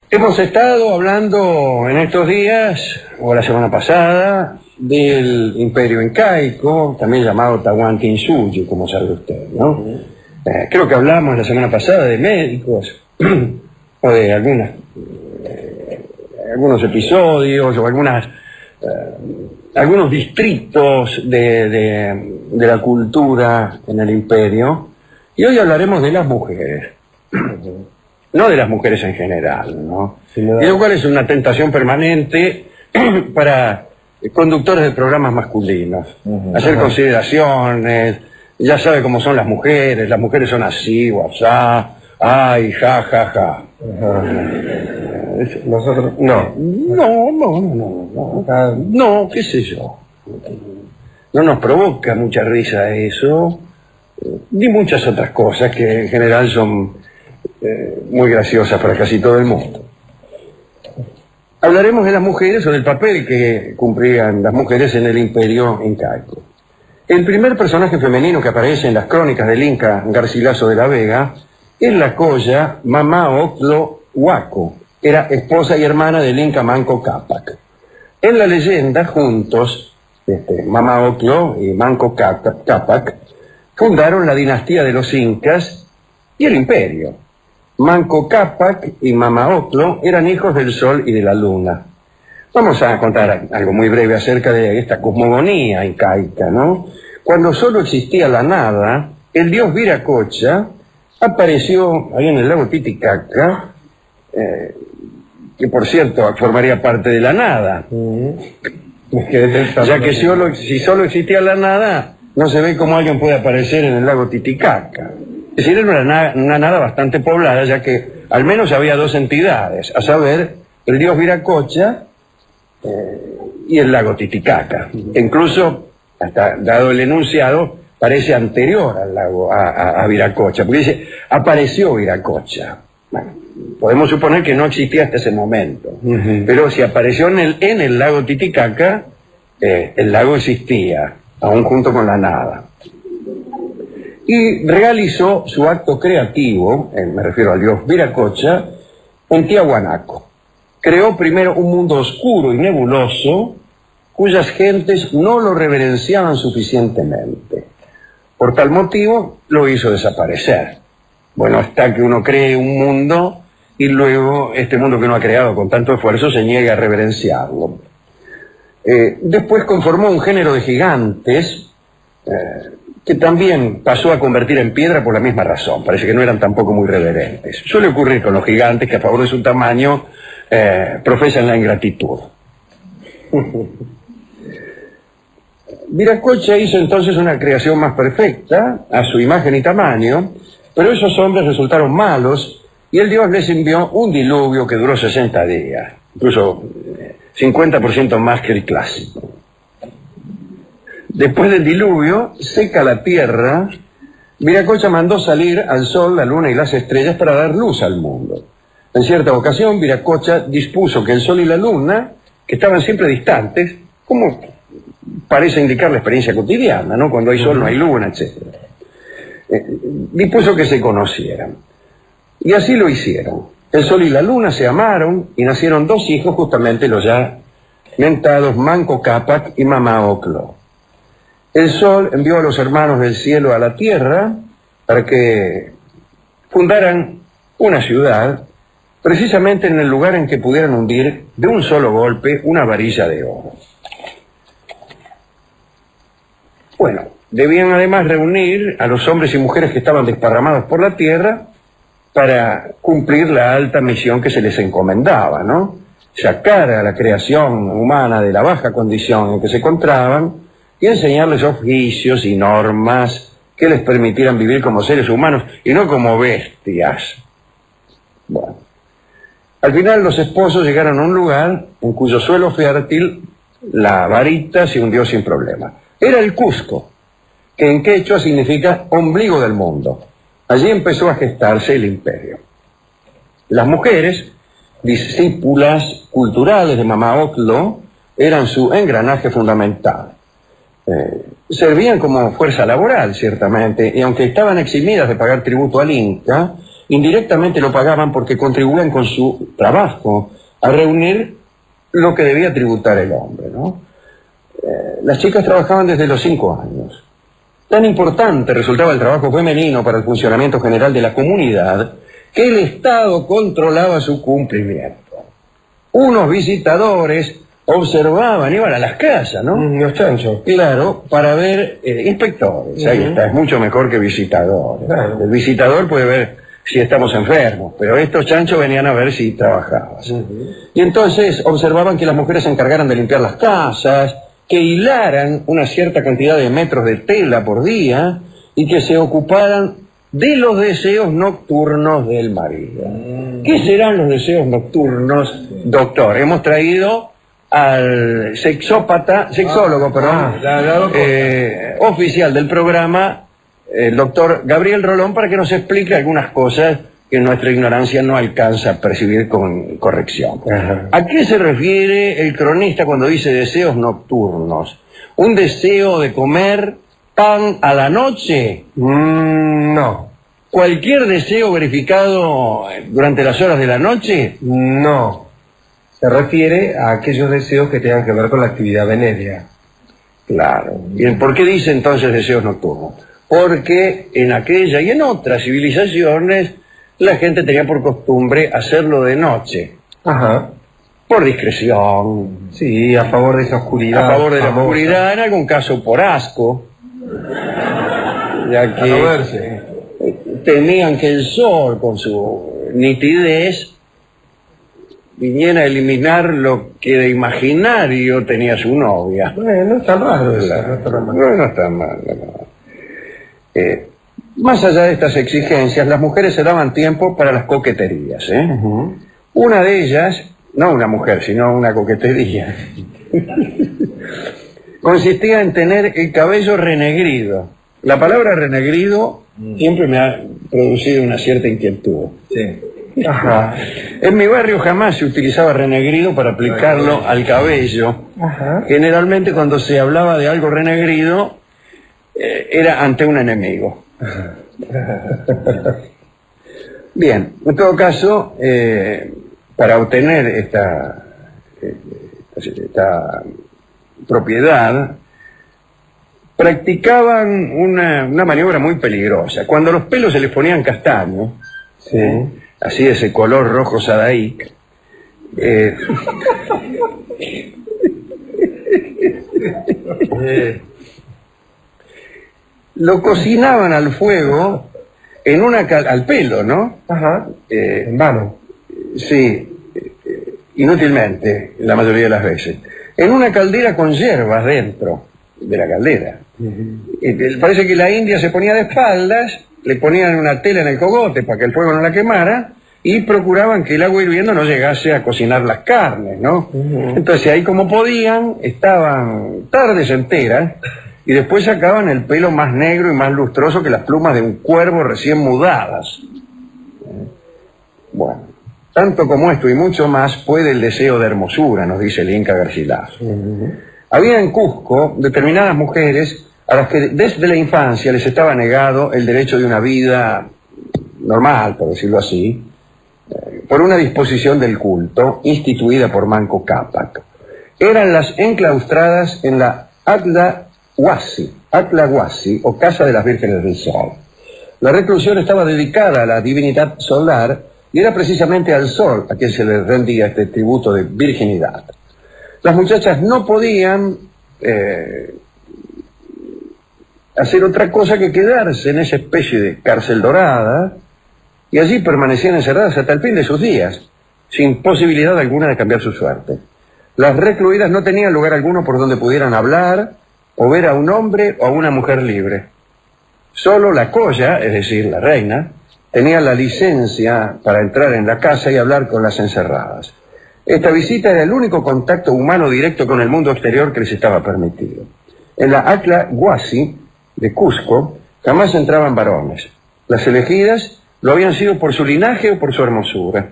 Hemos estado hablando en estos días, o la semana pasada, del imperio incaico, también llamado Tahuantinsuyo, como sabe usted, ¿no? Creo que hablamos la semana pasada de médicos, o de algunos episodios, o algunos distritos de la cultura en el imperio, y hoy hablaremos de las mujeres. No de las mujeres en general, ¿no? Y lo cual es una tentación permanente para conductores de programas masculinos. Hacer consideraciones, ya sabe cómo son las mujeres son así, o asá, ay, ja, ja, ja. Nosotros, no, qué sé yo. No nos provoca mucha risa eso, ni muchas otras cosas que en general son muy graciosas para casi todo el mundo. Hablaremos de las mujeres o del papel que cumplían las mujeres en el imperio incaico. El primer personaje femenino que aparece en las crónicas del Inca Garcilaso de la Vega es la coya Mamaoclo Huaco, era esposa y hermana del Inca Manco Cápac. En la leyenda, juntos, Mamaoclo y Manco Cápac fundaron la dinastía de los Incas y el imperio. Manco Cápac y Mamaoclo eran hijos del sol y de la luna. Vamos a contar algo muy breve acerca de esta cosmogonía incaica, ¿no? Cuando solo existía la nada, el dios Viracocha apareció ahí en el lago Titicaca, que por cierto formaría parte de la nada. Ya que si solo existía la nada, no se ve cómo alguien puede aparecer en el lago Titicaca. Es decir, era una nada bastante poblada, ya que al menos había dos entidades, a saber, el dios Viracocha y el lago Titicaca. Incluso, hasta dado el enunciado, parece anterior al lago, a Viracocha, porque dice, apareció Viracocha. Bueno, podemos suponer que no existía hasta ese momento, pero si apareció en el lago Titicaca, el lago existía, aún junto con la nada. Y realizó su acto creativo, me refiero al dios Viracocha, en Tiahuanaco. Creó primero un mundo oscuro y nebuloso, cuyas gentes no lo reverenciaban suficientemente. Por tal motivo, lo hizo desaparecer. Bueno, hasta que uno cree un mundo, y luego este mundo que uno ha creado con tanto esfuerzo se niega a reverenciarlo. Después conformó un género de gigantes, que también pasó a convertir en piedra por la misma razón. Parece que no eran tampoco muy reverentes. Suele ocurrir con los gigantes que a favor de su tamaño profesan la ingratitud. Viracocha hizo entonces una creación más perfecta, a su imagen y tamaño, pero esos hombres resultaron malos y el dios les envió un diluvio que duró 60 días, incluso 50% más que el clásico. Después del diluvio, seca la tierra, Viracocha mandó salir al sol, la luna y las estrellas para dar luz al mundo. En cierta ocasión, Viracocha dispuso que el sol y la luna, que estaban siempre distantes, como parece indicar la experiencia cotidiana, ¿no? Cuando hay sol no hay luna, etc. Dispuso que se conocieran. Y así lo hicieron. El sol y la luna se amaron y nacieron dos hijos, justamente los ya mentados Manco Cápac y Mamaoclo. El sol envió a los hermanos del cielo a la tierra para que fundaran una ciudad, precisamente en el lugar en que pudieran hundir de un solo golpe una varilla de oro. Bueno, debían además reunir a los hombres y mujeres que estaban desparramados por la tierra para cumplir la alta misión que se les encomendaba, ¿no? Sacar a la creación humana de la baja condición en que se encontraban y enseñarles oficios y normas que les permitieran vivir como seres humanos y no como bestias. Bueno, al final los esposos llegaron a un lugar en cuyo suelo fértil la varita se hundió sin problema. Era el Cusco, que en quechua significa ombligo del mundo. Allí empezó a gestarse el imperio. Las mujeres, discípulas culturales de Mamaoclo, eran su engranaje fundamental. Servían como fuerza laboral, ciertamente, y aunque estaban eximidas de pagar tributo al Inca, indirectamente lo pagaban porque contribuían con su trabajo a reunir lo que debía tributar el hombre, ¿no? Las chicas trabajaban desde los 5 años. Tan importante resultaba el trabajo femenino para el funcionamiento general de la comunidad que el Estado controlaba su cumplimiento. Unos visitadores observaban, iban a las casas, ¿no? Los chanchos. Claro, para ver inspectores. Ahí está, es mucho mejor que visitadores. Claro. El visitador puede ver si estamos enfermos, pero estos chanchos venían a ver si trabajabas. Y entonces observaban que las mujeres se encargaran de limpiar las casas, que hilaran una cierta cantidad de metros de tela por día y que se ocuparan de los deseos nocturnos del marido. ¿Qué serán los deseos nocturnos, doctor? Hemos traído al sexólogo, oficial del programa, el doctor Gabriel Rolón, para que nos explique algunas cosas que nuestra ignorancia no alcanza a percibir con corrección. Ajá. ¿A qué se refiere el cronista cuando dice deseos nocturnos? ¿Un deseo de comer pan a la noche? No. ¿Cualquier deseo verificado durante las horas de la noche? No. Se refiere a aquellos deseos que tengan que ver con la actividad venérea. Claro. Bien, ¿por qué dice entonces deseos nocturnos? Porque en aquella y en otras civilizaciones la gente tenía por costumbre hacerlo de noche. Ajá. Por discreción. Sí, a favor de esa oscuridad. A favor de la famosa. oscuridad, en algún caso por asco. Ya que A no verse. temían que el sol, con su nitidez, viniera a eliminar lo que de imaginario tenía su novia. Bueno, no está raro eso. No está tan mal. No está mal. No. Más allá de estas exigencias, las mujeres se daban tiempo para las coqueterías. Una de ellas, no una mujer, sino una coquetería, consistía en tener el cabello renegrido. La palabra renegrido siempre me ha producido una cierta inquietud. Sí. Ajá. En mi barrio jamás se utilizaba renegrido para aplicarlo al cabello. Ajá. Generalmente cuando se hablaba de algo renegrido era ante un enemigo. Bien, en todo caso, para obtener esta propiedad, practicaban una maniobra muy peligrosa. Cuando los pelos se les ponían castaños, Sí. así de ese color rojo sadaik, lo cocinaban al fuego en al pelo, ¿no? Ajá. En vano. Sí, inútilmente, la mayoría de las veces. En una caldera con hierbas dentro de la caldera. Parece que la India se ponía de espaldas, le ponían una tela en el cogote para que el fuego no la quemara, y procuraban que el agua hirviendo no llegase a cocinar las carnes, ¿no? Entonces ahí como podían, estaban tardes enteras, y después sacaban el pelo más negro y más lustroso que las plumas de un cuervo recién mudadas. Bueno, tanto como esto y mucho más puede el deseo de hermosura, nos dice el Inca Garcilaso. Había en Cusco determinadas mujeres a las que desde la infancia les estaba negado el derecho de una vida normal, por decirlo así, por una disposición del culto instituida por Manco Cápac. Eran las enclaustradas en la Atlahuasi, o Casa de las Vírgenes del Sol. La reclusión estaba dedicada a la divinidad solar y era precisamente al sol a quien se le rendía este tributo de virginidad. Las muchachas no podían hacer otra cosa que quedarse en esa especie de cárcel dorada, y allí permanecían encerradas hasta el fin de sus días, sin posibilidad alguna de cambiar su suerte. Las recluidas no tenían lugar alguno por donde pudieran hablar o ver a un hombre o a una mujer libre. Solo la colla, es decir, la reina, tenía la licencia para entrar en la casa y hablar con las encerradas. Esta visita era el único contacto humano directo con el mundo exterior que les estaba permitido. En la Atlahuasi de Cusco jamás entraban varones. Las elegidas lo habían sido por su linaje o por su hermosura.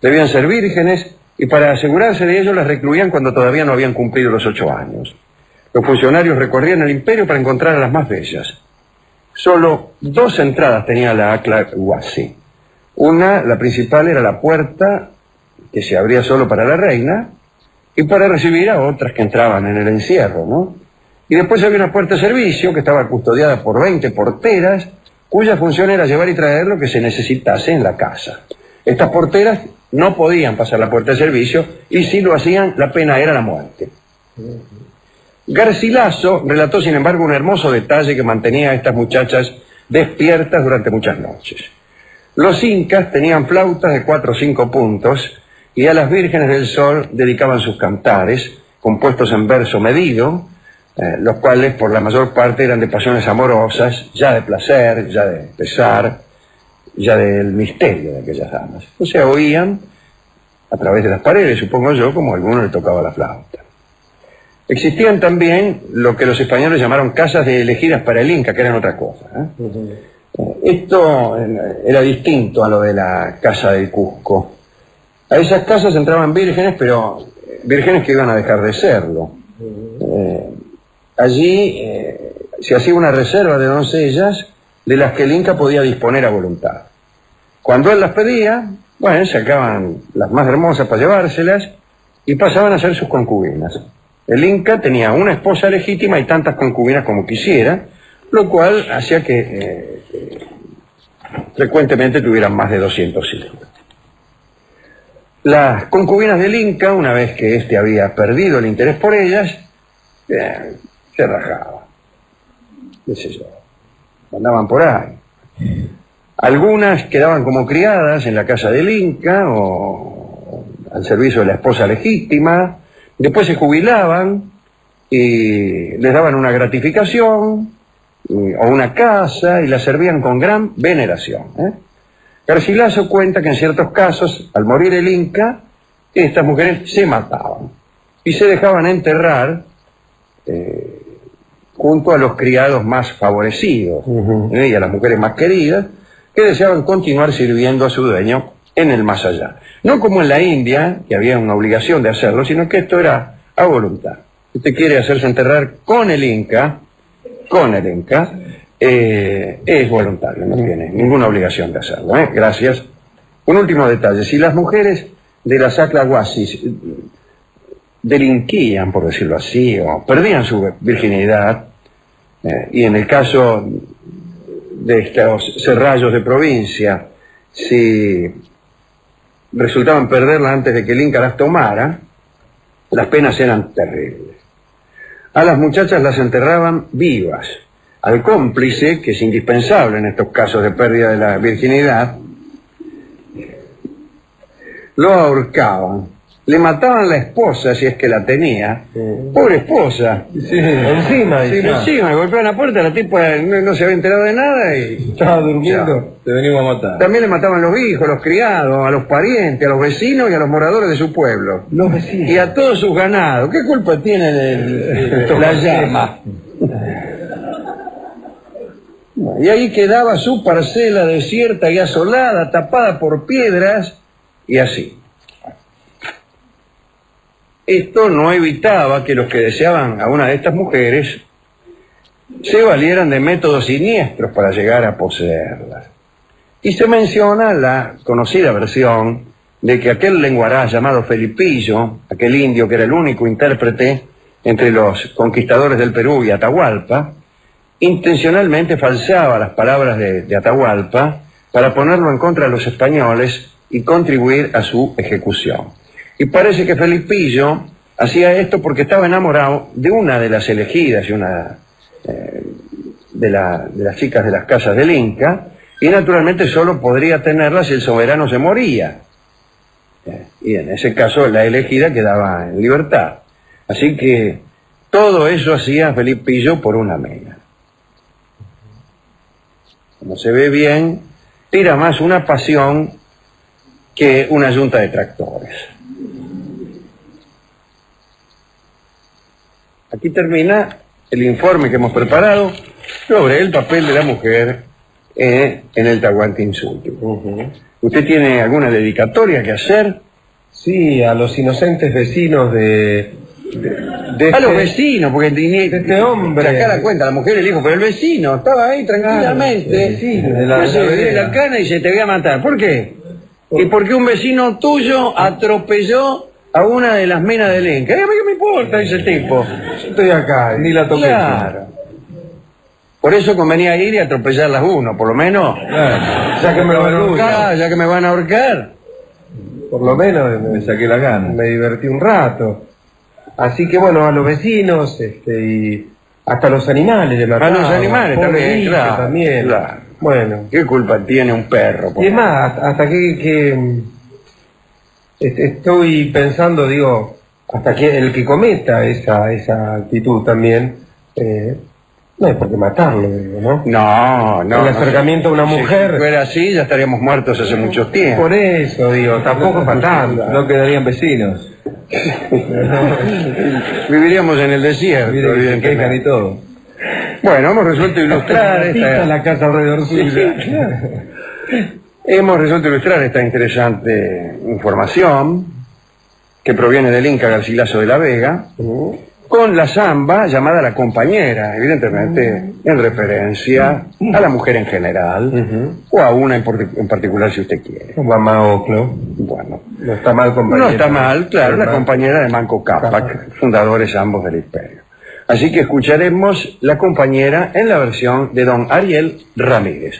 Debían ser vírgenes y para asegurarse de ello las recluían cuando todavía no habían cumplido los 8 años. Los funcionarios recorrían el imperio para encontrar a las más bellas. Solo 2 entradas tenía la Atlahuasi. La principal era la puerta que se abría solo para la reina y para recibir a otras que entraban en el encierro, ¿no? Y después había una puerta de servicio que estaba custodiada por 20 porteras, cuya función era llevar y traer lo que se necesitase en la casa. Estas porteras no podían pasar la puerta de servicio y si lo hacían, la pena era la muerte. Garcilaso relató, sin embargo, un hermoso detalle que mantenía a estas muchachas despiertas durante muchas noches. Los incas tenían flautas de 4 o 5 puntos y a las vírgenes del sol dedicaban sus cantares, compuestos en verso medido, los cuales por la mayor parte eran de pasiones amorosas, ya de placer, ya de pesar, ya del misterio de aquellas damas. O sea, oían a través de las paredes, supongo yo, como a alguno le tocaba la flauta. Existían también lo que los españoles llamaron casas de elegidas para el Inca, que eran otra cosa, Esto era distinto a lo de la casa del Cusco. A esas casas entraban vírgenes, pero vírgenes que iban a dejar de serlo. Allí se hacía una reserva de doncellas de las que el Inca podía disponer a voluntad. Cuando él las pedía, bueno, sacaban las más hermosas para llevárselas y pasaban a ser sus concubinas. El Inca tenía una esposa legítima y tantas concubinas como quisiera, lo cual hacía que frecuentemente tuvieran más de 200 hijos. Las concubinas del Inca, una vez que éste había perdido el interés por ellas, se rajaba, qué sé yo, andaban por ahí. Algunas quedaban como criadas en la casa del Inca o al servicio de la esposa legítima, después se jubilaban y les daban una gratificación o una casa y la servían con gran veneración. Garcilaso cuenta que en ciertos casos, al morir el Inca, estas mujeres se mataban y se dejaban enterrar junto a los criados más favorecidos y a las mujeres más queridas que deseaban continuar sirviendo a su dueño en el más allá. No como en la India, que había una obligación de hacerlo, sino que esto era a voluntad. Si usted quiere hacerse enterrar con el Inca, es voluntario, no tiene ninguna obligación de hacerlo. Gracias. Un último detalle. Si las mujeres de las Aclahuasis delinquían, por decirlo así, o perdían su virginidad, y en el caso de estos serrallos de provincia, si resultaban perderla antes de que el Inca las tomara, las penas eran terribles. A las muchachas las enterraban vivas. Al cómplice, que es indispensable en estos casos de pérdida de la virginidad, lo ahorcaban. Le mataban la esposa, si es que la tenía. Pobre esposa. Sí, encima. Encima, golpeaban la puerta, la tipa no se había enterado de nada y... Estaba durmiendo, te venimos a matar. También le mataban los hijos, los criados, a los parientes, a los vecinos y a los moradores de su pueblo. Los vecinos. Y a todos sus ganados. ¿Qué culpa tiene la llama? Y ahí quedaba su parcela desierta y asolada, tapada por piedras, y así. Esto no evitaba que los que deseaban a una de estas mujeres se valieran de métodos siniestros para llegar a poseerlas. Y se menciona la conocida versión de que aquel lenguaraz llamado Felipillo, aquel indio que era el único intérprete entre los conquistadores del Perú y Atahualpa, intencionalmente falseaba las palabras de Atahualpa para ponerlo en contra de los españoles y contribuir a su ejecución. Y parece que Felipillo hacía esto porque estaba enamorado de una de las elegidas y una de las chicas de las casas del Inca, y naturalmente solo podría tenerla si el soberano se moría. Y en ese caso la elegida quedaba en libertad. Así que todo eso hacía Felipillo por una mena. Como se ve bien, tira más una pasión que una yunta de tractores. Aquí termina el informe que hemos preparado sobre el papel de la mujer en el Tahuantinsuyo. ¿Usted tiene alguna dedicatoria que hacer? Sí, a los inocentes vecinos de a los vecinos, porque este hombre. sacar la cuenta, la mujer y el hijo, pero el vecino estaba ahí tranquilamente, de la cana y se te voy a matar. ¿Por qué? Y porque un vecino tuyo atropelló a una de las minas del Inca. ¿A mí qué me importa ese tipo? Yo estoy acá, ni la toqué. Claro. Por eso convenía ir y atropellarlas uno, por lo menos. Claro. Ya que me van a ahorcar. Ya que me van a ahorcar. Por lo menos Me saqué la gana. me divertí un rato. Así que bueno, a los vecinos, y hasta los animales le A mataban. los animales Pobre también, bicho claro. también. Claro. Bueno. ¿Qué culpa tiene un perro? Y es más, hasta que estoy pensando, digo, hasta que el que cometa esa actitud también, no hay por qué matarlo, digo, ¿no? No. El acercamiento a una mujer. Si fuera así, ya estaríamos muertos hace mucho tiempo. Por eso, digo, tampoco es para tanto. No quedarían vecinos. Viviríamos en el desierto, Miren que se evidentemente. quejan y todo. Bueno, hemos resuelto ilustrar esta... la casa alrededor suya. Hemos resuelto ilustrar esta interesante información que proviene del Inca Garcilaso de la Vega con la samba llamada La Compañera, evidentemente en referencia a la mujer en general o a una en particular si usted quiere. Mamá Oclo. Bueno, No está mal, compañero. no está mal, claro, la Mal. compañera de Manco Cápac, Cápac. fundadores ambos del imperio. Así que escucharemos La Compañera en la versión de don Ariel Ramírez.